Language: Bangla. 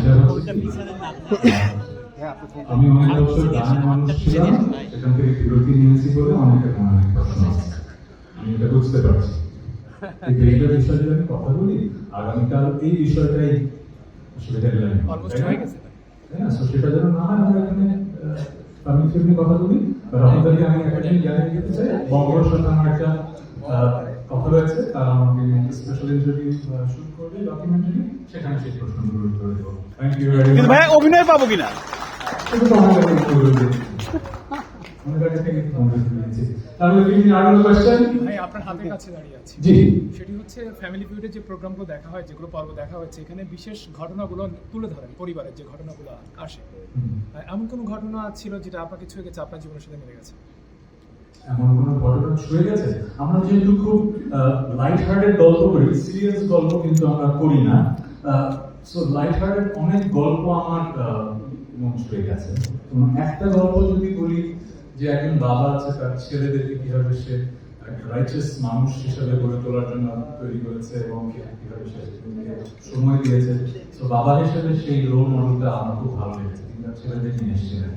সেটা হচ্ছে আমি অনেক বছর গানের মানুষ ছিলাম, সেখান থেকে বিরতি নিয়েছি বলে অনেকের মনে অনেক প্রশ্ন আছে, আমি এটা বুঝতে পারছি। কিন্তু এইটা বিষয়ে যদি আমি কথা বলি, আগামীকাল এই বিষয়টাই আসলে ডেডলাইন, তাই না? সো সেটা যেন না হয়, আমরা এখানে আমি সেমনি কথা বলি। আপনাদেরকে আমি একটা জিনিস জানিয়ে দিতে চাই, বঙ্গবন্ধুর সাথে আমার একটা কথা রয়েছে, তারা আমাকে স্পেশাল ইন্টারভিউ শুট করবে, ডকুমেন্টারি, সেখানে সেই প্রশ্নগুলো উত্তর দেবো। Thank you very much. ভাই অভিনয় পাবো কিনা? ভাই আপনার হাতের কাছে দাঁড়িয়ে আছি, সেটি হচ্ছে ফ্যামিলি ফিউডে যে প্রোগ্রামগুলো দেখা হয়, যেগুলো পর্ব দেখা হচ্ছে, এখানে বিশেষ ঘটনাগুলো তুলে ধরেন, পরিবারের যে ঘটনাগুলো আসে। এমন কোনো ঘটনা ছিল যেটা আপনাকে ছুঁয়ে গেছে, আপনার জীবনের সাথে মিলে গেছে? এমন কোনো ঘটনা ছুঁয়ে গেছে? আমরা যেহেতু খুব লাইট হার্টেড গল্প করি, সিরিয়াস গল্প কিন্তু আমরা করি না। সো লাইট হার্টেড অনেক গল্প আমার মন ছুঁয়ে গেছে। একটা গল্প যদি বলি, যে একজন বাবা আছে, তার ছেলেদেরকে কিভাবে সে রাইচাস মানুষ হিসেবে গড়ে তোলার জন্য তৈরি করেছে এবং কিভাবে সে সময় দিয়েছে। তো বাবা হিসেবে সেই রোল মডেলটা আমার খুব ভালো লেগেছে, কিন্তু ছেলেদের নিয়ে এসেছিলেন।